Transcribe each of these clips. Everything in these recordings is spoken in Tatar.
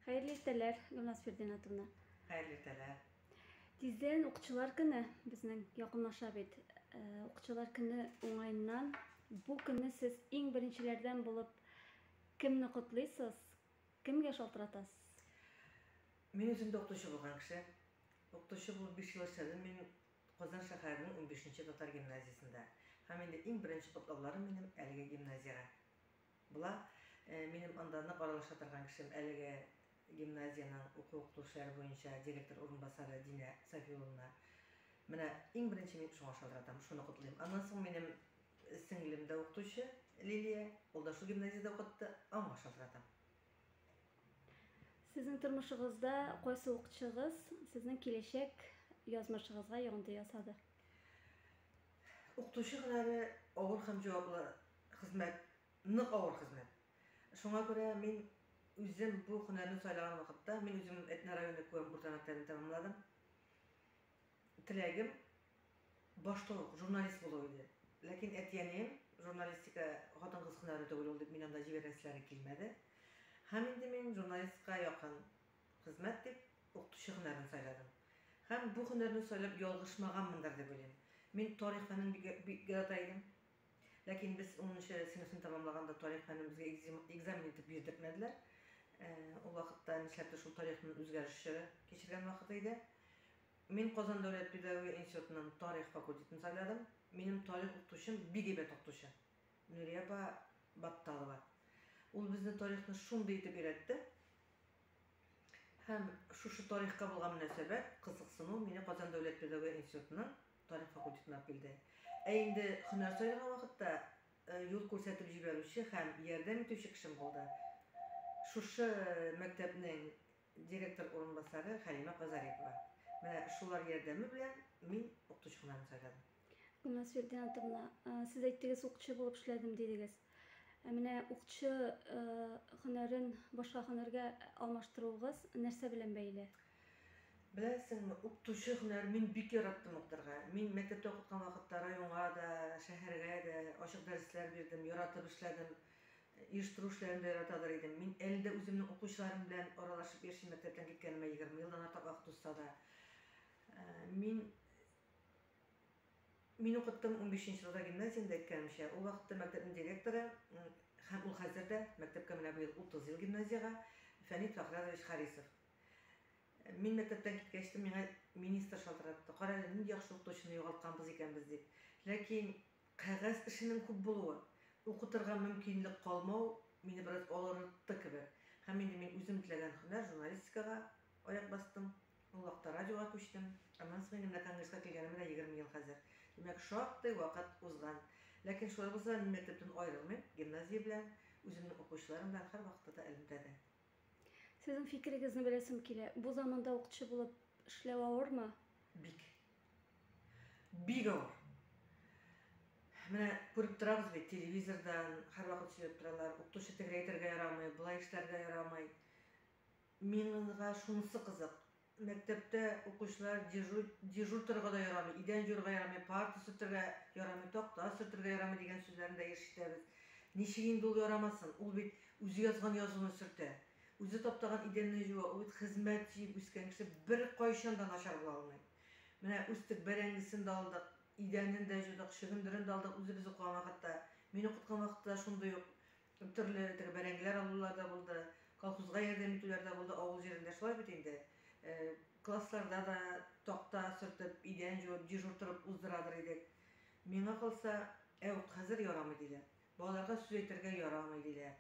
Hayırlı irteler Gülnaz Firdinatовна. Hayırlı irteler. Tizden Okçular Günü bizning yaqinlasha bit. Okçular Günü oңайынан bu günni siz eng birinchilardan bo'lib kimni qutlaysiz? Kimga шалтыратасыз? Men özümde oqtuşu bolgan kişi. Oqtuşu bul 5 yıl işledim. Men Qozan şäherinin 15-nji Tatar gimnaziyasında. Hem indi eng birinchi qutlawlarım menim әлеге gimnaziyaga. Bular menim andanda qaralaşa turgan kişim әлеге gimnaziyanın oqu-oqtuşlary boyunça direktor orunbasarı Dina Safiyovna. Mene eng birinchi men şoňa şaldyratam, şunu qutlayım. Andan soň menim singlim de oqtuşu Liliya, ol da şu gimnaziyada oqutdy, ama şaldyratam. Sizin turmuşuňyzda qayсы okçuňyz sizning kelешек ýazmyşyňyzga ýogynty ýasady? Oqtuşu hünäri awır hem jogaply hyzmat, nyk awır hyzmat. Şoňa görä men özüm bu hünärni saýlagan wagtda men özüm Etne raýonuny ko'rburtanatdan tamamladım. Tilegim başta jurnalist bolup idi. Lakin etýänim jurnalistika hatan-gyz hünäri tögül boldy, men anda jiberesleri kilmedi. Hem indi men jurnalistika ýakyn hyzmat dip oqtuşu hünärini saýladym. Hem bu hünärni saýlap ýolgyşmaganmyndyr dep bilem. Men taryh fanyny bir garataydım. Lakin biz 10-njy sinifni tamamlaganda taryh fanyny bizge egzamin etip berdirmediler. O wagtda nişäpdir şu taryhyň özgerişi geçirgen wagt idi. Men Qozan Döwlet Pedagogiýa institutynyň taryh fakultetini saýladym. Menim taryh oqtuşum Bigibet oqtuşu. Nuriýa apa Battalowa. Ol bizni taryhny şunday etip öğretdi. Hem şu taryhka bolgan münasebet, kızyksynyw meni Qozan Döwlet Pedagogiýa institutynyň taryh fakultetine alyp geldi. Endi hünär saýlagan wagtda ýol görsetip jiberýüşi hem ýerdem etýüşi kişim boldy. Şuşy mektepniň direktor orunbasary Halima Qazarepowa. Mene şular ýerdemi bilen men oqtuşyňyny saýladym. Gülnaz Firdinatовна, siz aýtdyňyz okçy bolup işledim diýdiňiz. Mene okçy hünärin başga hünärge almaşdyrywyňyz nerse bilen beýle? Bilersingmi, oqtuşy hünäri men bik yaratdym oktarga. Men mektepde okutgan wagtda raýonga da, şäherge de oşuk dersler berdim, yaratyp işledim. Ýyşdyryw işlerinde yaratadyr edim. Men elde özümniň okuwçylarym bilen aralaşyp beşi mektepden gitgenime 20 ýyldan artyk wagt tutsa da. Men okutdym 15-nji ýylda gimnaziýada etkenmişe. O wagtda mektepniň direktory hem ul hazırda mektepke mene bu ýyl 30 ýyl gimnaziýaga Fenit Fakhradowich Harisow. Men mektepden gitgeçdim, meňe ministr şaldyratdy. Gara indi ýaxşy okutuşyny ýogaltganbys ekenbiz diýip. Lakin kagaz işiniň köp boluwy, okutyrgan mümkinlik kalmaw meni biraz olartdy gibi. Hem indi men özüm tilegen hünär jurnalistikaga ayak bastym. O wagtda radioga köçdüm. Ondan soň indi Kongressga kelgenime 20 ýyl hazır. Demek şoňky wagt uzgan. Lakin şol bolsa mektepden aýrylmam, gimnaziýa bilen özümniň okuwçylarym bilen her wagtda da elimde. Sizin fikriňizni bilesim kile. Bu zamanda okçy bolup işlep awyrmy? Big awr. Mene görüp turabız be telewizordan her wagt söýüp turalar, oqtuşy tegreýterge ýaramay, bulay işlerge ýaramay. Meňe şunusy kyzyk. Mektepde okuwçylar dejurtyrga da ýaramay, iden jurga ýaramay, party sürtürge ýaramay, tokta sürtürge ýaramay diýen sözlerinde ýeşitýäris. Niçin dol ýaramasyn? Ol bit üzi ýazgan ýazyny sürte. Üzi toptagan idenni juwa, o bit hyzmat ýyp üsken kişi bir goýşandan aşar bola almaýar. Mene üstük berengisini de aldık, idenini de judak, şügündirini de aldık, üzi bizi okuwan wagtda. Meni okutgan wagtda şunday ýok. Türlü berengiler alurlar da boldy, kolhozga ýerdem etýär de boldy, awul jerinde şolay bit endi. Klasslarda da tokta sürtüp, iden juwap, dejurtyryp uzdyradyr edek. Meňe kalsa, hazır ýaramy diýler. Balalarga söz etdirge ýaramy diýler.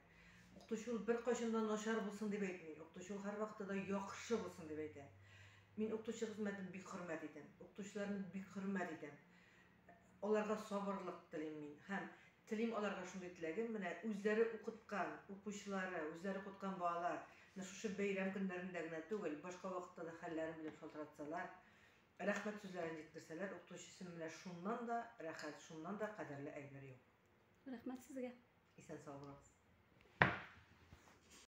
Oqtuşul bir goýşandan naşar bolsun diýip aýtmaýar. Oqtuşul her wagtda da ýakşy bolsun diýip aýtar. Men oqtuşy hyzmatyn bik hürmet edem. Oqtuşlaryny bik hürmet edem. Olarga sabırlyk dileýim men. Hem tilim olarga şunday tilegim, mene özleri okutgan okuwçylary, özleri okutgan balalar, şu beýram günlerinde tögel, başga wagtda da hallerini bilip şaldyratsalar, rahmet sözlerini ýetirseler, oqtuşysyn bilen şundan da rahat, şundan da kaderli aýberi ýok. Rahmet sizge. Isen sag bolasiz.